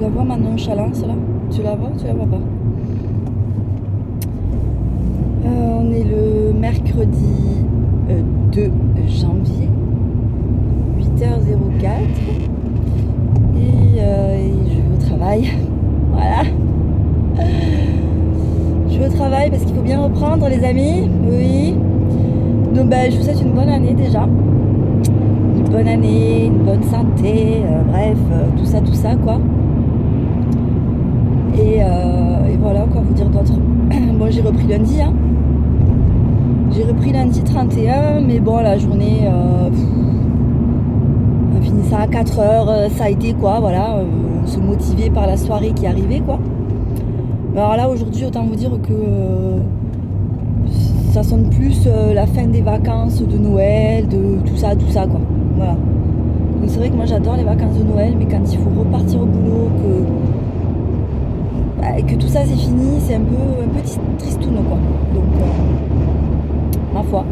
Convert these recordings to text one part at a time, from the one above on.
la vois ma nonchalance là? Tu la vois ou tu la vois pas? On est le mercredi 2 janvier, 8h04 et je vais au travail. Voilà. Je vais au travail parce qu'il faut bien reprendre les amis. Oui. Donc je vous souhaite une bonne année déjà. Une bonne année, une bonne santé, bref, tout ça quoi. Et voilà quoi vous dire d'autre. Bon j'ai repris lundi hein. J'ai repris lundi 31 mais bon la journée on finit ça à 4h, ça a été quoi voilà, se motiver par la soirée qui arrivait quoi. Mais alors là aujourd'hui autant vous dire que ça sonne plus la fin des vacances de Noël, de tout ça quoi. Voilà. Donc c'est vrai que moi j'adore les vacances de Noël, mais quand il faut repartir au boulot, que tout ça c'est fini, c'est un peu tristoun quoi. Donc ma foi,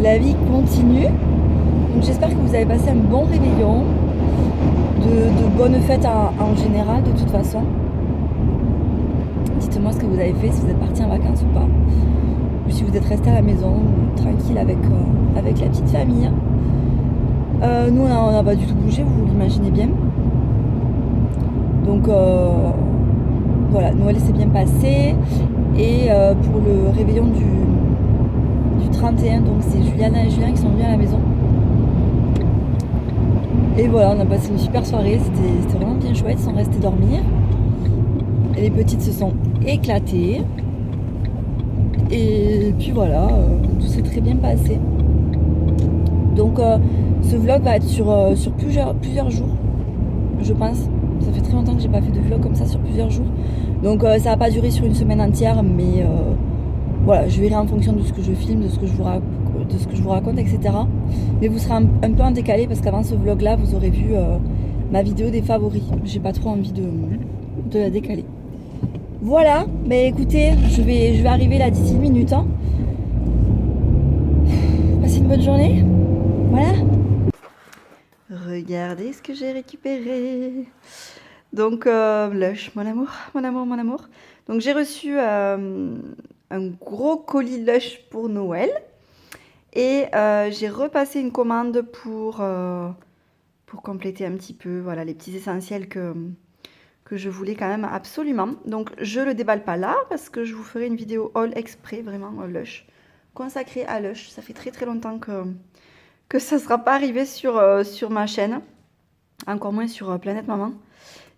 la vie continue. Donc j'espère que vous avez passé un bon réveillon, de bonnes fêtes en général de toute façon. Dites-moi ce que vous avez fait, si vous êtes parti en vacances ou pas. Ou si vous êtes resté à la maison, tranquille avec la petite famille. Nous on n'a pas du tout bougé, vous l'imaginez bien. Donc voilà, Noël s'est bien passé. Et pour le réveillon du 31, donc c'est Juliana et Julien qui sont venus à la maison. Et voilà, on a passé une super soirée, c'était vraiment bien chouette, ils sont restés dormir. Et les petites se sont éclatées. Et puis voilà, tout s'est très bien passé. Donc ce vlog va être sur plusieurs jours, je pense. Ça fait très longtemps que j'ai pas fait de vlog comme ça sur plusieurs jours. Donc ça va pas durer sur une semaine entière, mais voilà, je verrai en fonction de ce que je filme, de ce que je vous raconte, etc. Mais vous serez un peu en décalé parce qu'avant ce vlog là, vous aurez vu ma vidéo des favoris. J'ai pas trop envie de la décaler. Voilà, mais écoutez, je vais arriver là d'ici une minute. Hein. Passez une bonne journée. Voilà. Regardez ce que j'ai récupéré. Donc, Lush, mon amour, mon amour, mon amour. Donc, j'ai reçu un gros colis Lush pour Noël. Et j'ai repassé une commande pour compléter un petit peu voilà, les petits essentiels que je voulais quand même absolument. Donc, je le déballe pas là parce que je vous ferai une vidéo haul exprès, vraiment Lush, consacrée à Lush. Ça fait très très longtemps que ça ne sera pas arrivé sur ma chaîne. Encore moins sur Planète Maman.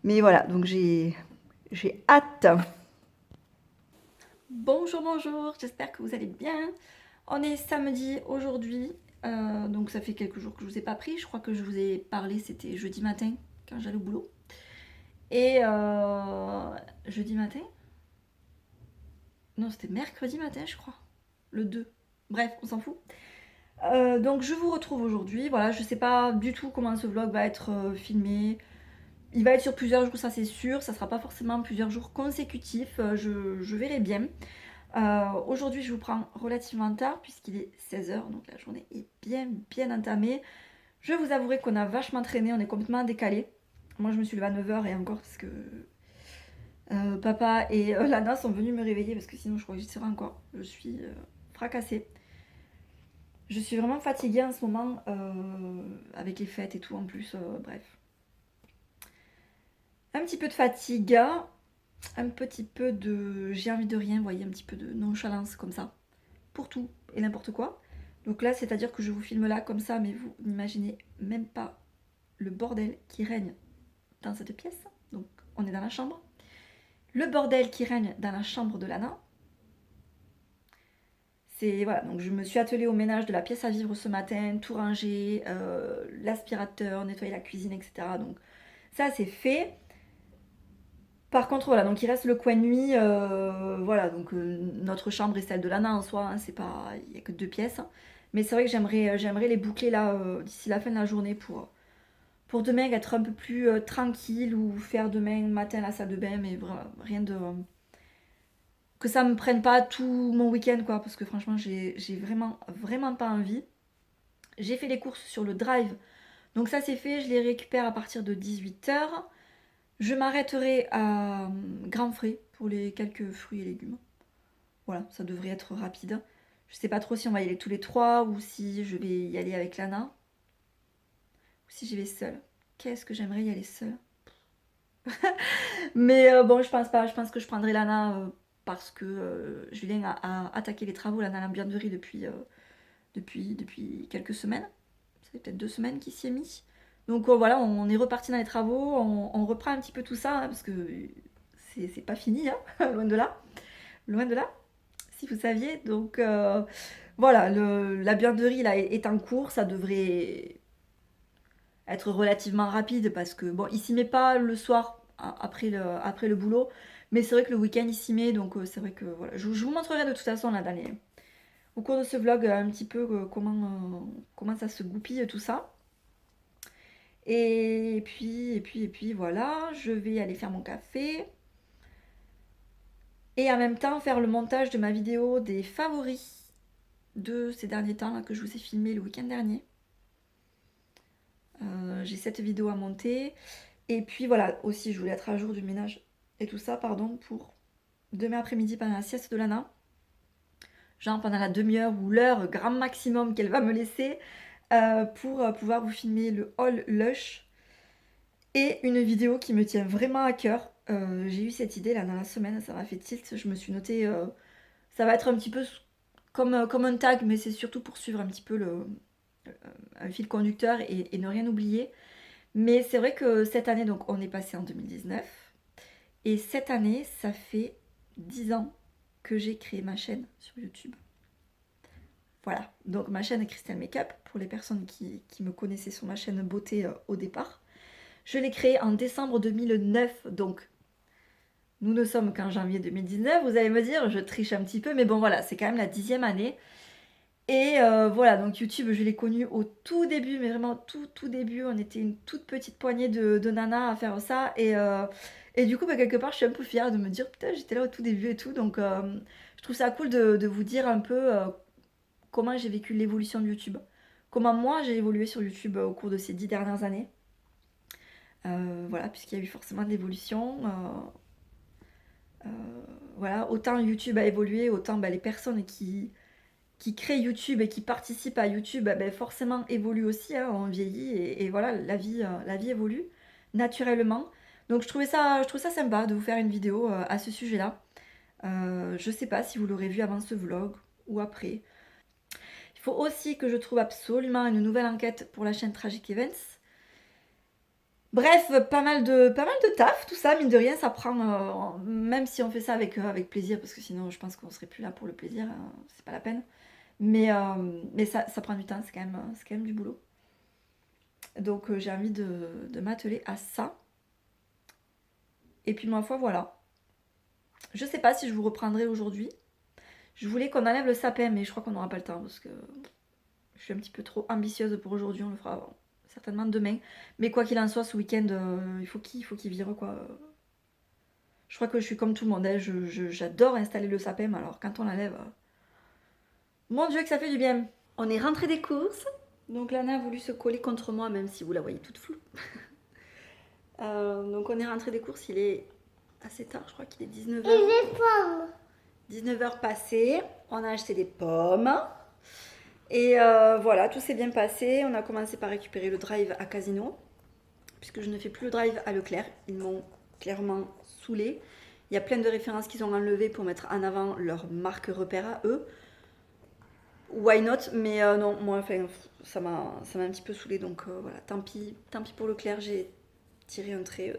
Mais voilà, donc j'ai hâte. Bonjour, bonjour, j'espère que vous allez bien. On est samedi aujourd'hui, donc ça fait quelques jours que je vous ai pas pris. Je crois que je vous ai parlé, c'était jeudi matin quand j'allais au boulot. Et jeudi matin? Non, c'était mercredi matin, je crois. Le 2. Bref, on s'en fout. Donc je vous retrouve aujourd'hui. Voilà, je sais pas du tout comment ce vlog va être filmé. Il va être sur plusieurs jours, ça c'est sûr. Ça sera pas forcément plusieurs jours consécutifs. Je verrai bien. Aujourd'hui, je vous prends relativement tard puisqu'il est 16h, donc la journée est bien entamée. Je vous avouerai qu'on a vachement traîné, on est complètement décalé. Moi, je me suis levée à 9h et encore parce que papa et Lana sont venus me réveiller parce que sinon, je crois que j'y serais encore. Je suis fracassée. Je suis vraiment fatiguée en ce moment avec les fêtes et tout en plus, bref. Un petit peu de fatigue, un petit peu de j'ai envie de rien, vous voyez, un petit peu de nonchalance comme ça, pour tout et n'importe quoi. Donc là, c'est-à-dire que je vous filme là comme ça, mais vous n'imaginez même pas le bordel qui règne dans cette pièce. Donc on est dans la chambre. Le bordel qui règne dans la chambre de Lana. C'est voilà, donc je me suis attelée au ménage de la pièce à vivre ce matin, tout ranger, l'aspirateur, nettoyer la cuisine, etc. Donc ça c'est fait. Par contre, voilà, donc il reste le coin de nuit, voilà, donc notre chambre et celle de Lana en soi, hein, c'est pas, il n'y a que 2 pièces. Mais c'est vrai que j'aimerais les boucler là d'ici la fin de la journée pour demain être un peu plus tranquille ou faire demain matin la salle de bain, mais rien de que ça me prenne pas tout mon week-end quoi, parce que franchement j'ai vraiment pas envie. J'ai fait les courses sur le drive, donc ça c'est fait, je les récupère à partir de 18h. Je m'arrêterai à Grand Frais pour les quelques fruits et légumes. Voilà, ça devrait être rapide. Je sais pas trop si on va y aller tous les trois ou si je vais y aller avec Lana ou si j'y vais seule. Qu'est-ce que j'aimerais y aller seule. Mais bon, je pense pas. Je pense que je prendrai Lana parce que Julien a attaqué les travaux là, dans la buanderie depuis quelques semaines. Ça fait peut-être 2 semaines qu'il s'y est mis. Donc voilà, on est reparti dans les travaux, on reprend un petit peu tout ça, hein, parce que c'est pas fini, hein, loin de là. Loin de là, si vous saviez. Donc voilà, la buanderie là est en cours, ça devrait être relativement rapide parce que bon, il s'y met pas le soir après le boulot, mais c'est vrai que le week-end il s'y met, donc c'est vrai que voilà, je vous montrerai de toute façon là au cours de ce vlog un petit peu comment ça se goupille tout ça. Et puis voilà, je vais aller faire mon café. Et en même temps faire le montage de ma vidéo des favoris de ces derniers temps là, que je vous ai filmé le week-end dernier. J'ai cette vidéo à monter. Et puis voilà, aussi je voulais être à jour du ménage et tout ça, pardon, pour demain après-midi pendant la sieste de Lana. Genre pendant la demi-heure ou l'heure grand maximum qu'elle va me laisser pour pouvoir vous filmer le haul Lush. Et une vidéo qui me tient vraiment à cœur. J'ai eu cette idée là dans la semaine, ça m'a fait tilt. Je me suis noté, ça va être un petit peu comme un tag, mais c'est surtout pour suivre un petit peu un fil conducteur et ne rien oublier. Mais c'est vrai que cette année, donc on est passé en 2019. Et cette année, ça fait 10 ans que j'ai créé ma chaîne sur YouTube. Voilà, donc ma chaîne Christelle Makeup, pour les personnes qui me connaissaient sur ma chaîne beauté au départ. Je l'ai créée en décembre 2009, donc nous ne sommes qu'en janvier 2019. Vous allez me dire, je triche un petit peu, mais bon voilà, c'est quand même la 10e année. Et voilà, donc YouTube, je l'ai connu au tout début, mais vraiment tout début. On était une toute petite poignée de nanas à faire ça. Et du coup, bah, quelque part, je suis un peu fière de me dire, putain, j'étais là au tout début et tout. Donc, je trouve ça cool de vous dire un peu comment j'ai vécu l'évolution de YouTube. Comment moi, j'ai évolué sur YouTube au cours de ces 10 dernières années. Voilà, puisqu'il y a eu forcément de l'évolution. Voilà, autant YouTube a évolué, autant bah, les personnes qui créent YouTube et qui participent à YouTube, ben forcément évoluent aussi, hein, on vieillit et voilà, la vie évolue naturellement. Donc je trouve ça sympa de vous faire une vidéo à ce sujet-là. Je sais pas si vous l'aurez vu avant ce vlog ou après. Il faut aussi que je trouve absolument une nouvelle enquête pour la chaîne Tragic Events. Bref, pas mal de taf, tout ça, mine de rien, ça prend, même si on fait ça avec plaisir, parce que sinon je pense qu'on serait plus là pour le plaisir, hein, c'est pas la peine. Mais ça prend du temps, c'est quand même du boulot. Donc j'ai envie de m'atteler à ça. Et puis ma foi, voilà. Je sais pas si je vous reprendrai aujourd'hui. Je voulais qu'on enlève le sapin, mais je crois qu'on n'aura pas le temps parce que je suis un petit peu trop ambitieuse pour aujourd'hui. On le fera certainement demain. Mais quoi qu'il en soit, ce week-end, il faut qu'il vire quoi. Je crois que je suis comme tout le monde. Hein. J'adore installer le sapin, mais alors quand on l'enlève, mon Dieu que ça fait du bien. On est rentré des courses. Donc Lana a voulu se coller contre moi, même si vous la voyez toute floue. Donc on est rentré des courses, il est assez tard, je crois qu'il est 19h. Et les pommes 19h passées, on a acheté des pommes. Et voilà, tout s'est bien passé. On a commencé par récupérer le drive à Casino, puisque je ne fais plus le drive à Leclerc. Ils m'ont clairement saoulé. Il y a plein de références qu'ils ont enlevées pour mettre en avant leur marque repère à eux. Why not? Mais non, moi, enfin, ça m'a un petit peu saoulé. Donc voilà, tant pis pour Leclerc. J'ai tiré un trait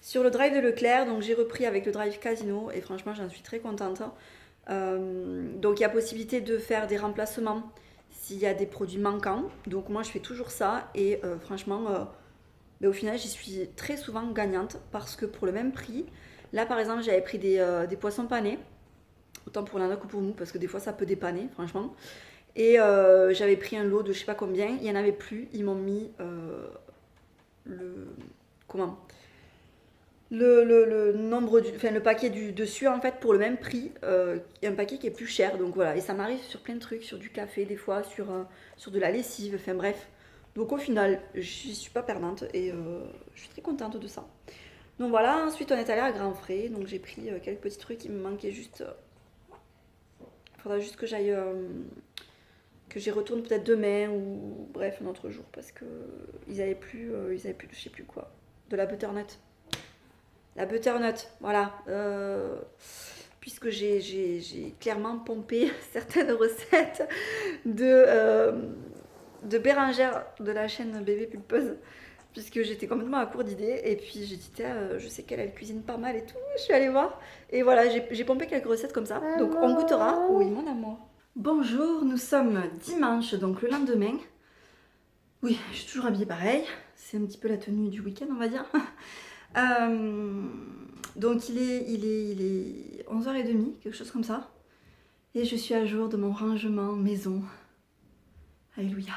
sur le drive de Leclerc. Donc j'ai repris avec le drive Casino et franchement, j'en suis très contente. Donc il y a possibilité de faire des remplacements s'il y a des produits manquants. Donc moi, je fais toujours ça et franchement, mais au final, j'y suis très souvent gagnante parce que pour le même prix, là par exemple, j'avais pris des poissons panés. Autant pour l'un que pour nous, parce que des fois ça peut dépanner, franchement. Et j'avais pris un lot de je sais pas combien, il n'y en avait plus. Ils m'ont mis le. Comment le nombre enfin le paquet dessus en fait pour le même prix. Un paquet qui est plus cher. Donc voilà. Et ça m'arrive sur plein de trucs, sur du café des fois, sur de la lessive, enfin bref. Donc au final, je suis pas perdante et je suis très contente de ça. Donc voilà, ensuite on est allé à Grand Frais, donc j'ai pris quelques petits trucs, il me manquait juste... Il faudra juste que j'aille... que j'y retourne peut-être demain ou bref un autre jour parce que ils avaient plus de je sais plus quoi. De la butternut. La butternut, voilà. Puisque j'ai clairement pompé certaines recettes de, de Bérangère de la chaîne Bébé Pulpeuse. Puisque j'étais complètement à court d'idées. Et puis j'ai dit, tiens, je sais qu'elle cuisine pas mal et tout. Je suis allée voir. Et voilà, j'ai pompé quelques recettes comme ça. Donc on goûtera. Oui, mon amour. Bonjour, nous sommes dimanche, donc le lendemain. Oui, je suis toujours habillée pareil. C'est un petit peu la tenue du week-end, on va dire. Donc il est 11h30, quelque chose comme ça. Et je suis à jour de mon rangement maison. Alléluia.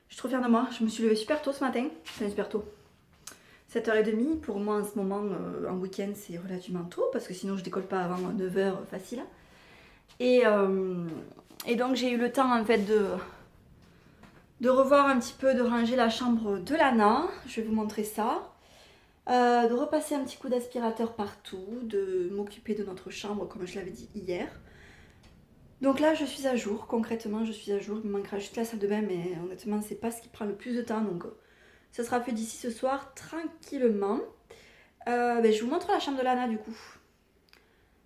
Je suis trop fière de moi. Je me suis levée super tôt ce matin. Enfin, super tôt. 7h30. Pour moi, en ce moment, en week-end, c'est relativement tôt. Parce que sinon, je décolle pas avant 9h facile. Et donc, j'ai eu le temps, en fait, de revoir un petit peu, de ranger la chambre de Lana. Je vais vous montrer ça. De repasser un petit coup d'aspirateur partout, de m'occuper de notre chambre comme je l'avais dit hier. Donc là je suis à jour, concrètement je suis à jour, il me manquera juste la salle de bain mais honnêtement c'est pas ce qui prend le plus de temps donc ça sera fait d'ici ce soir tranquillement. Je vous montre la chambre de Lana du coup,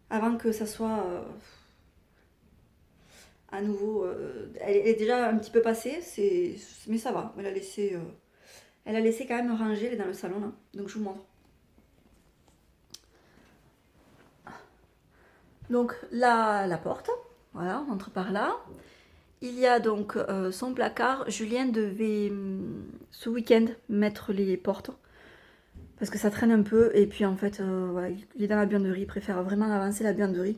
avant que ça soit à nouveau, elle est déjà un petit peu passée, mais ça va, elle a laissé quand même ranger, elle est dans le salon là, donc je vous montre. Donc la porte, voilà, on entre par là. Il y a donc son placard. Julien devait ce week-end mettre les portes parce que ça traîne un peu. Et puis en fait, voilà, il est dans la buanderie. Il préfère vraiment avancer la buanderie,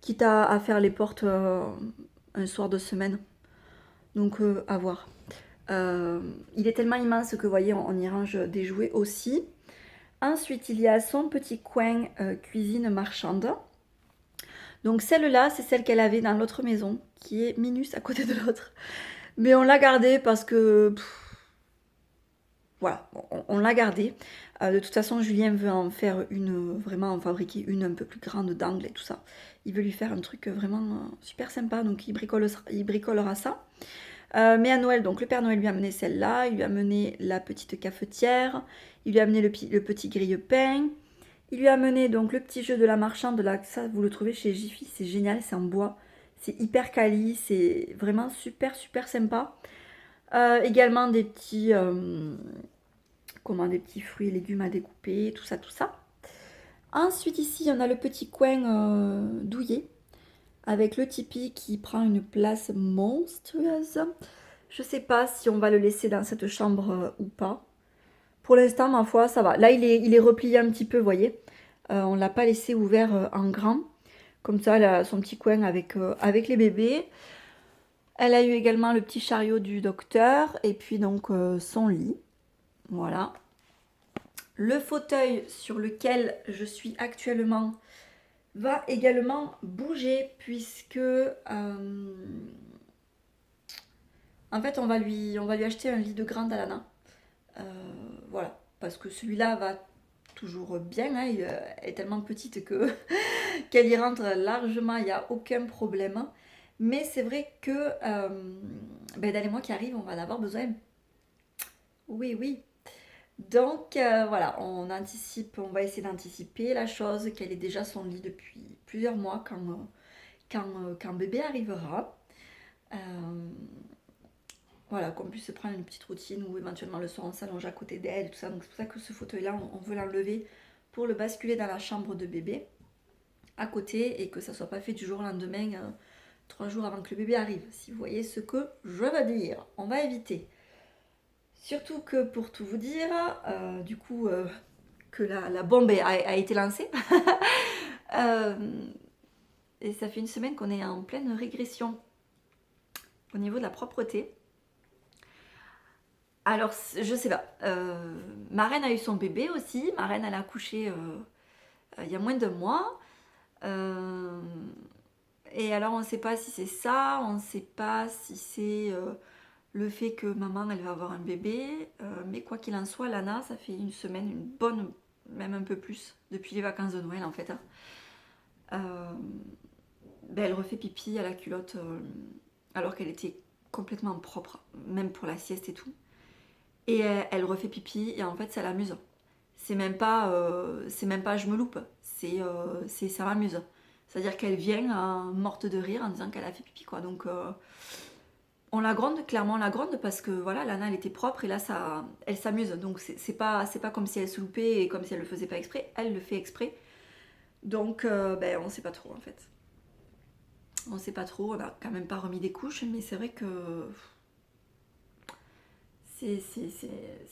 quitte à faire les portes un soir de semaine. Donc à voir. Il est tellement immense que vous voyez, on y range des jouets aussi. Ensuite, il y a son petit coin cuisine marchande. Donc celle-là, c'est celle qu'elle avait dans l'autre maison, qui est minus à côté de l'autre. Mais on l'a gardée parce que... voilà, on l'a gardée. De toute façon, Julien veut en faire une, vraiment en fabriquer une un peu plus grande d'angle et tout ça. Il veut lui faire un truc vraiment super sympa, donc il bricolera ça. Mais à Noël, donc le Père Noël lui a amené celle-là, il lui a amené la petite cafetière, il lui a amené le petit grille-pain, il lui a amené donc le petit jeu de la marchande, là, ça vous le trouvez chez Jiffy, c'est génial, c'est en bois, c'est hyper quali, c'est vraiment super super sympa. Également des petits, des petits fruits et légumes à découper, tout ça, tout ça. Ensuite ici, on a le petit coin douillet avec le tipi qui prend une place monstrueuse. Je sais pas si on va le laisser dans cette chambre ou pas. Pour l'instant, ma foi, ça va. Là, il est replié un petit peu, vous voyez. On l'a pas laissé ouvert en grand. Comme ça, elle a son petit coin avec les bébés. Elle a eu également le petit chariot du docteur et puis donc son lit. Voilà. Le fauteuil sur lequel je suis actuellement va également bouger puisque en fait on va lui acheter un lit de grande Alana. Voilà, parce que celui-là va toujours bien, hein, elle est tellement petite que qu'elle y rentre largement, il n'y a aucun problème. Mais c'est vrai que dans les mois qui arrivent, on va en avoir besoin. Oui, oui. Donc voilà, on va essayer d'anticiper la chose, qu'elle ait déjà son lit depuis plusieurs mois quand bébé arrivera. Euh, voilà, qu'on puisse se prendre une petite routine ou éventuellement le soir on s'allonge à côté d'elle et tout ça. Donc c'est pour ça que ce fauteuil-là, on veut l'enlever pour le basculer dans la chambre de bébé à côté et que ça soit pas fait du jour au lendemain, 3 jours avant que le bébé arrive. Si vous voyez ce que je veux dire, on va éviter. Surtout que pour tout vous dire, du coup, que la bombe a été lancée. Et ça fait une semaine qu'on est en pleine régression au niveau de la propreté. Alors, je sais pas. Ma reine a eu son bébé aussi. Ma reine, elle a accouché il y a moins de mois. Et alors, on ne sait pas si c'est ça, on ne sait pas si c'est le fait que maman elle va avoir un bébé, mais quoi qu'il en soit, Lana, ça fait une semaine, une bonne, même un peu plus, depuis les vacances de Noël en fait, hein. Ben, elle refait pipi à la culotte alors qu'elle était complètement propre, même pour la sieste et tout. Et elle refait pipi et en fait ça l'amuse. C'est même pas je me loupe, c'est ça m'amuse. C'est-à-dire qu'elle vient morte de rire en disant qu'elle a fait pipi quoi. Donc on la gronde, clairement on la gronde parce que voilà, Lana elle était propre et là ça, elle s'amuse. Donc c'est pas comme si elle se loupait et comme si elle le faisait pas exprès, elle le fait exprès. Donc ben on sait pas trop en fait. On sait pas trop, on a quand même pas remis des couches, mais c'est vrai que c'est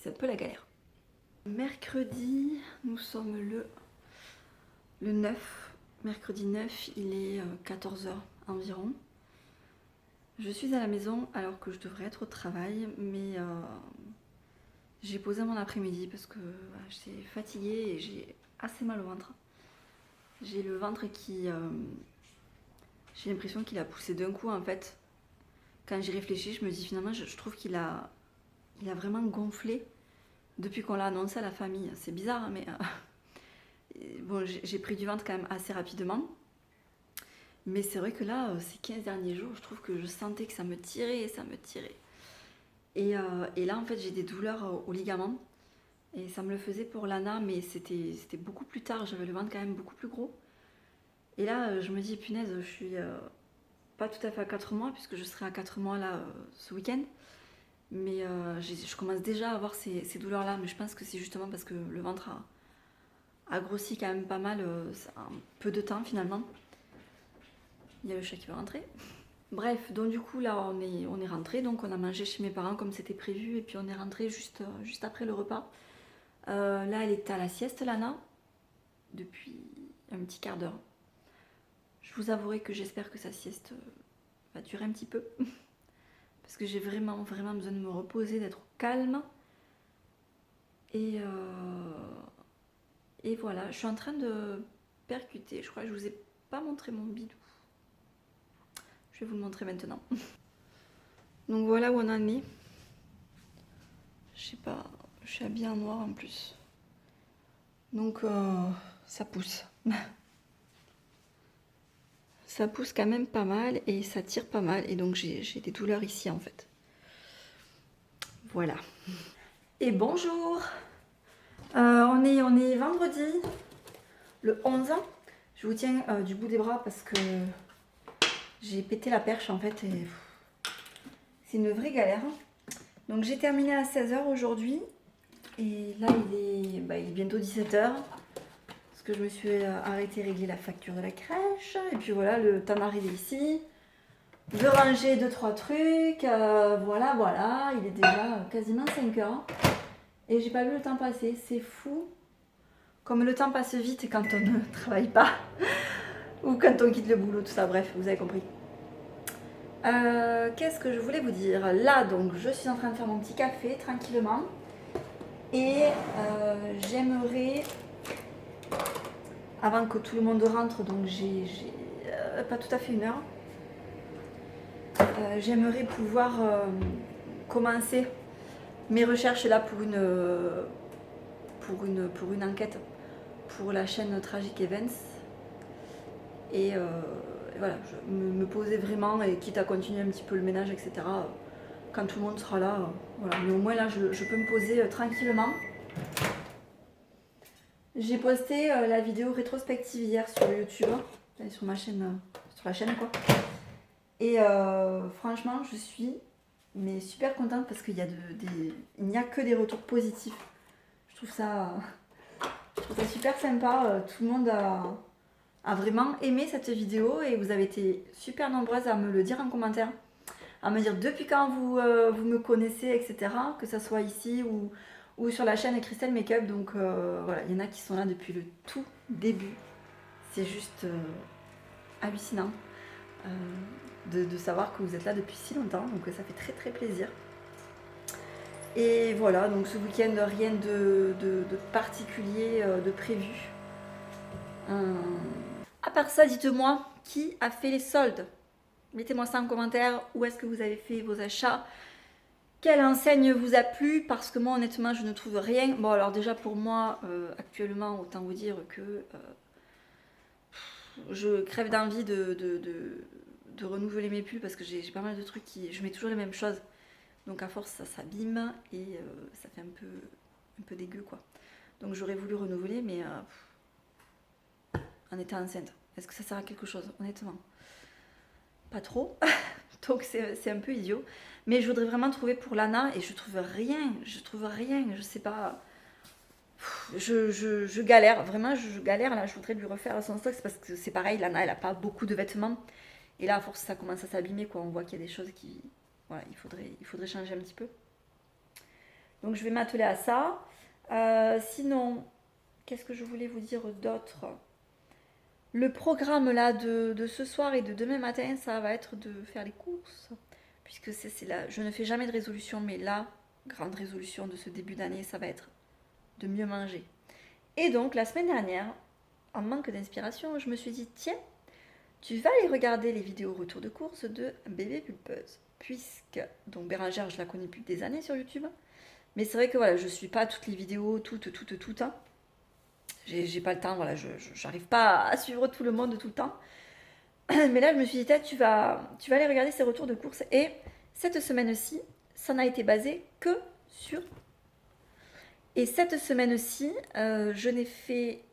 un peu la galère. Mercredi, nous sommes le 9. Mercredi 9, il est 14 h environ. Je suis à la maison alors que je devrais être au travail, mais j'ai posé mon après-midi parce que j'étais fatiguée et j'ai assez mal au ventre. J'ai le ventre qui... j'ai l'impression qu'il a poussé d'un coup en fait. Quand j'y réfléchis, je me dis finalement, je trouve qu'il a vraiment gonflé depuis qu'on l'a annoncé à la famille. C'est bizarre, mais bon, j'ai pris du ventre quand même assez rapidement. Mais c'est vrai que là, ces 15 derniers jours, je trouve que je sentais que ça me tirait et ça me tirait. Et là, en fait, j'ai des douleurs aux ligaments. Et ça me le faisait pour Lana, mais c'était beaucoup plus tard. J'avais le ventre quand même beaucoup plus gros. Et là, je me dis, punaise, je suis pas tout à fait à 4 mois, puisque je serai à 4 mois là ce week-end. Mais je commence déjà à avoir ces douleurs-là. Mais je pense que c'est justement parce que le ventre a grossi quand même pas mal en peu de temps finalement. Il y a le chat qui va rentrer. Bref, donc du coup là on est rentré, donc on a mangé chez mes parents comme c'était prévu et puis on est rentré juste après le repas. Là elle est à la sieste Lana depuis un petit quart d'heure. Je vous avouerai que j'espère que sa sieste va durer un petit peu parce que j'ai vraiment besoin de me reposer, d'être calme et voilà, je suis en train de percuter. Je crois que je vous ai pas montré mon bidou. Je vais vous le montrer maintenant. Donc voilà où on en est. Je sais pas, je suis habillée en noir en plus. Donc ça pousse. Ça pousse quand même pas mal et ça tire pas mal. Et donc j'ai des douleurs ici en fait. Voilà. Et bonjour. On est vendredi, le 11. Je vous tiens du bout des bras parce que j'ai pété la perche en fait et c'est une vraie galère. Donc j'ai terminé à 16 h aujourd'hui et là il est bientôt 17 h parce que je me suis arrêtée régler la facture de la crèche et puis voilà, le temps d'arriver ici, de ranger 2-3 trucs, voilà, il est déjà quasiment 5 h et j'ai pas vu le temps passer, c'est fou comme le temps passe vite quand on ne travaille pas ou quand on quitte le boulot, tout ça, bref, vous avez compris. Qu'est-ce que je voulais vous dire? Là, donc, je suis en train de faire mon petit café tranquillement. Et j'aimerais, avant que tout le monde rentre, donc j'ai pas tout à fait 1 heure, j'aimerais pouvoir commencer mes recherches là pour une enquête pour la chaîne Tragic Events. Et voilà, je me poser vraiment et quitte à continuer un petit peu le ménage, etc. Quand tout le monde sera là, voilà. Mais au moins là, je peux me poser tranquillement. J'ai posté la vidéo rétrospective hier sur YouTube, sur ma chaîne, sur la chaîne quoi. Et franchement, je suis super contente parce qu'il il n'y a que des retours positifs. Je trouve ça super sympa. Tout le monde a vraiment aimé cette vidéo et vous avez été super nombreuses à me le dire en commentaire, à me dire depuis quand vous me connaissez, etc. Que ça soit ici ou sur la chaîne Christelle Makeup. Donc voilà, il y en a qui sont là depuis le tout début. C'est juste hallucinant de savoir que vous êtes là depuis si longtemps. Donc ça fait très très plaisir. Et voilà, donc ce week-end, rien de particulier de prévu. À part ça, dites-moi qui a fait les soldes. Mettez-moi ça en commentaire. Où est-ce que vous avez fait vos achats? Quelle enseigne vous a plu? Parce que moi, honnêtement, je ne trouve rien. Bon, alors déjà pour moi, actuellement, autant vous dire que je crève d'envie de renouveler mes pulls parce que j'ai pas mal de trucs qui... Je mets toujours les mêmes choses. Donc à force, ça s'abîme et ça fait un peu dégueu, quoi. Donc j'aurais voulu renouveler, mais en étant enceinte. Est-ce que ça sert à quelque chose? Honnêtement, pas trop. Donc c'est un peu idiot. Mais je voudrais vraiment trouver pour Lana et je trouve rien. Je trouve rien. Je sais pas. Je galère. Vraiment, je galère là. Je voudrais lui refaire son stock. C'est parce que c'est pareil. Lana, elle a pas beaucoup de vêtements. Et là, à force, ça commence à s'abîmer, quoi. On voit qu'il y a des choses qui. Voilà, il faudrait changer un petit peu. Donc je vais m'atteler à ça. Sinon, qu'est-ce que je voulais vous dire d'autre? Le programme là de ce soir et de demain matin, ça va être de faire les courses. Puisque c'est là, je ne fais jamais de résolution, mais la grande résolution de ce début d'année, ça va être de mieux manger. Et donc la semaine dernière, en manque d'inspiration, je me suis dit, tiens, tu vas aller regarder les vidéos retour de course de Bébé Pulpeuse. Puisque, donc Bérangère, je la connais depuis des années sur YouTube. Mais c'est vrai que voilà, je ne suis pas toutes les vidéos, toutes. Hein. J'ai pas le temps, voilà, je n'arrive pas à suivre tout le monde tout le temps. Mais là, je me suis dit, tu vas aller regarder ces retours de course. Et cette semaine-ci, ça n'a été basé que sur... Et cette semaine-ci, je n'ai fait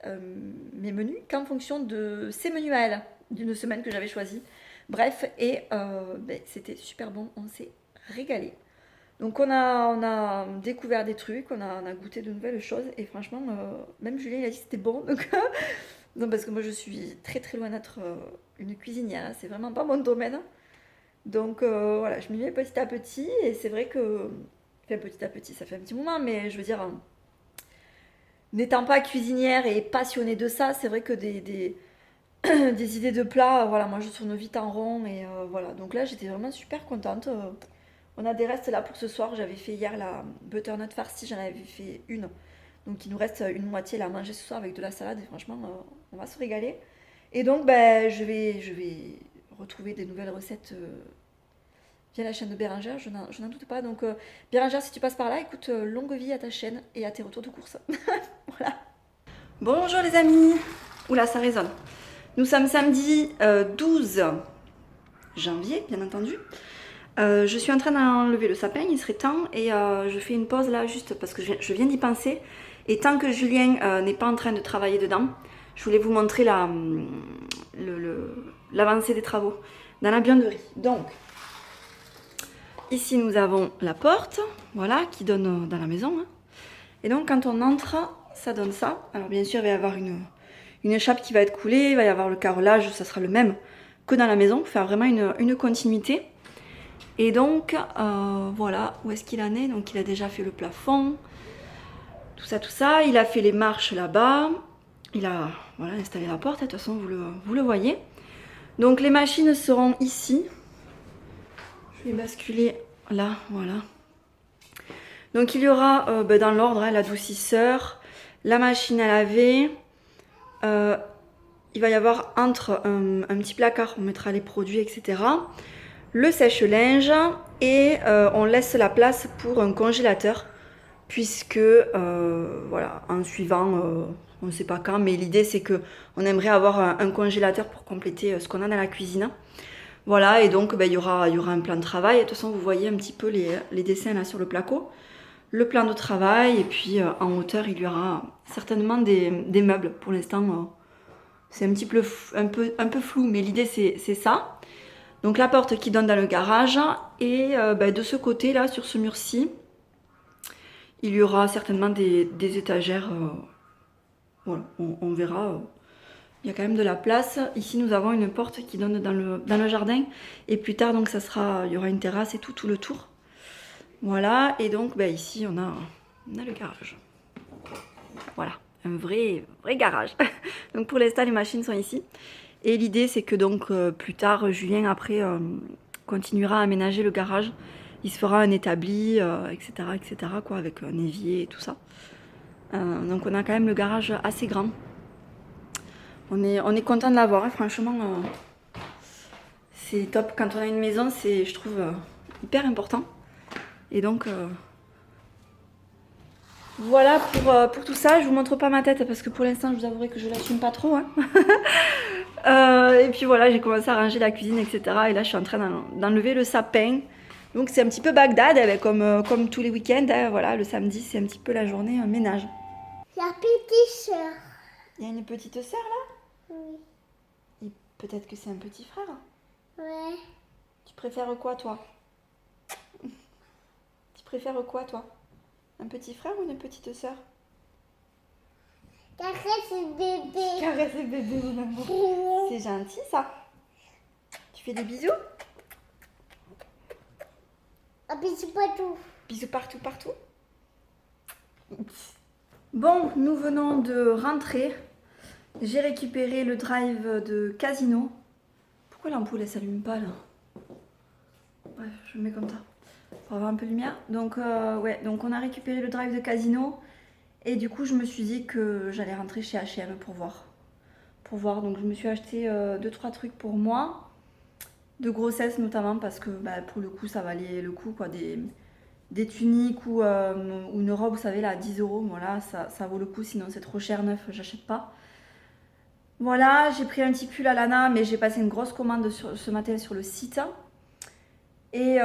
mes menus qu'en fonction de ces menus à elle, d'une semaine que j'avais choisie. Bref, et c'était super bon, on s'est régalé. Donc on a découvert des trucs, on a goûté de nouvelles choses et franchement, même Julien il a dit que c'était bon. Donc, non, parce que moi je suis très très loin d'être une cuisinière, hein, c'est vraiment pas mon domaine. Donc voilà, je m'y mets petit à petit et c'est vrai que, enfin petit à petit, ça fait un petit moment, mais je veux dire, n'étant pas cuisinière et passionnée de ça, c'est vrai que des idées de plats, voilà, moi je tourne vite en rond et voilà. Donc là j'étais vraiment super contente. On a des restes là pour ce soir. J'avais fait hier la butternut farcie, j'en avais fait une. Donc il nous reste une moitié là à manger ce soir avec de la salade et franchement on va se régaler. Et donc ben, je vais retrouver des nouvelles recettes via la chaîne de Bérangère, je n'en doute pas. Donc Bérangère, si tu passes par là, écoute, longue vie à ta chaîne et à tes retours de course. Voilà. Bonjour les amis. Oula, ça résonne. Nous sommes samedi 12 janvier, bien entendu. Je suis en train d'enlever le sapin, il serait temps, et je fais une pause là juste parce que je viens d'y penser. Et tant que Julien n'est pas en train de travailler dedans, je voulais vous montrer l'avancée des travaux dans la buanderie. Donc, ici nous avons la porte, voilà, qui donne dans la maison. Hein. Et donc quand on entre, ça donne ça. Alors bien sûr, il va y avoir une échappe qui va être coulée, il va y avoir le carrelage, ça sera le même que dans la maison, pour faire vraiment une continuité. Et donc, voilà, où est-ce qu'il en est? Donc il a déjà fait le plafond, tout ça. Il a fait les marches là-bas. Il a voilà, installé la porte, de toute façon vous le voyez. Donc les machines seront ici. Je vais basculer là, voilà. Donc il y aura dans l'ordre hein, l'adoucisseur, la machine à laver. Il va y avoir entre un petit placard, on mettra les produits, etc. Le sèche-linge et on laisse la place pour un congélateur puisque voilà, en suivant, on ne sait pas quand, mais l'idée c'est que on aimerait avoir un congélateur pour compléter ce qu'on a dans la cuisine. Voilà, et donc il y aura un plan de travail. De toute façon, vous voyez un petit peu les dessins là sur le placo. Le plan de travail, et puis en hauteur, il y aura certainement des meubles. Pour l'instant, c'est un peu flou, mais l'idée c'est ça. Donc la porte qui donne dans le garage, et de ce côté là, sur ce mur-ci, il y aura certainement des étagères. Voilà, on verra. Il y a quand même de la place. Ici nous avons une porte qui donne dans le jardin, et plus tard donc il y aura une terrasse et tout le tour. Voilà, et donc ici on a le garage. Voilà, un vrai garage. Donc pour l'instant les machines sont ici. Et l'idée c'est que donc plus tard Julien après continuera à aménager le garage. Il se fera un établi, etc. quoi, avec un évier et tout ça. Donc on a quand même le garage assez grand. On est content de l'avoir, hein, franchement. C'est top. Quand on a une maison, c'est, je trouve, hyper important. Et donc, voilà pour tout ça. Je vous montre pas ma tête parce que pour l'instant, je vous avouerai que je l'assume pas trop. Hein. Et puis voilà, j'ai commencé à ranger la cuisine, etc. Et là, je suis en train d'enlever le sapin. Donc c'est un petit peu Bagdad, comme tous les week-ends. Hein, voilà, le samedi, c'est un petit peu la journée ménage. La petite sœur. Il y a une petite sœur là? Oui. Et peut-être que c'est un petit frère. Ouais. Tu préfères quoi, toi? Tu préfères quoi, toi? Un petit frère ou une petite sœur? Caresse le bébé. Caresse le bébé, mon amour. C'est gentil, ça. Tu fais des bisous? Un bisou partout. Bisous partout, partout. Bon, nous venons de rentrer. J'ai récupéré le drive de Casino. Pourquoi l'ampoule elle s'allume pas là? Bref, je le mets comme ça pour avoir un peu de lumière. Donc ouais, donc on a récupéré le drive de Casino et du coup je me suis dit que j'allais rentrer chez H&M pour voir. Donc je me suis acheté 2-3 trucs pour moi, de grossesse notamment parce que bah, pour le coup ça valait le coup quoi, des tuniques ou une robe, vous savez là à 10 euros. Bon là ça vaut le coup, sinon c'est trop cher neuf, j'achète pas. Voilà, j'ai pris un petit pull à Lana, mais j'ai passé une grosse commande ce matin sur le site. Et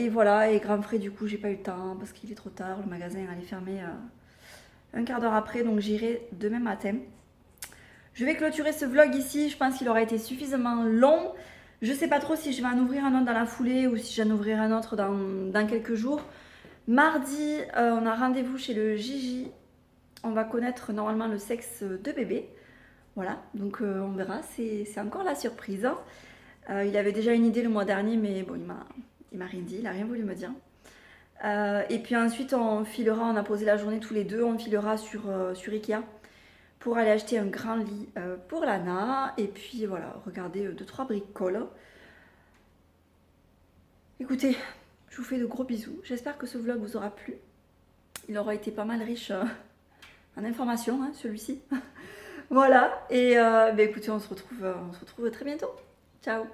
voilà, et grand frais du coup j'ai pas eu le temps parce qu'il est trop tard, le magasin allait fermer un quart d'heure après, donc j'irai demain matin. Je vais clôturer ce vlog ici, je pense qu'il aura été suffisamment long. Je sais pas trop si je vais en ouvrir un autre dans la foulée ou si j'en ouvrirai un autre dans quelques jours. Mardi, on a rendez-vous chez le Gigi. On va connaître normalement le sexe de bébé. Voilà, donc on verra, c'est encore la surprise. Il avait déjà une idée le mois dernier, mais bon, il m'a rien dit, il a rien voulu me dire. Et puis ensuite, on a posé la journée tous les deux, on filera sur Ikea pour aller acheter un grand lit pour Lana. Et puis voilà, regarder 2-3 bricoles. Écoutez, je vous fais de gros bisous. J'espère que ce vlog vous aura plu. Il aura été pas mal riche en informations, hein, celui-ci. Voilà, et écoutez, on se retrouve très bientôt. Ciao!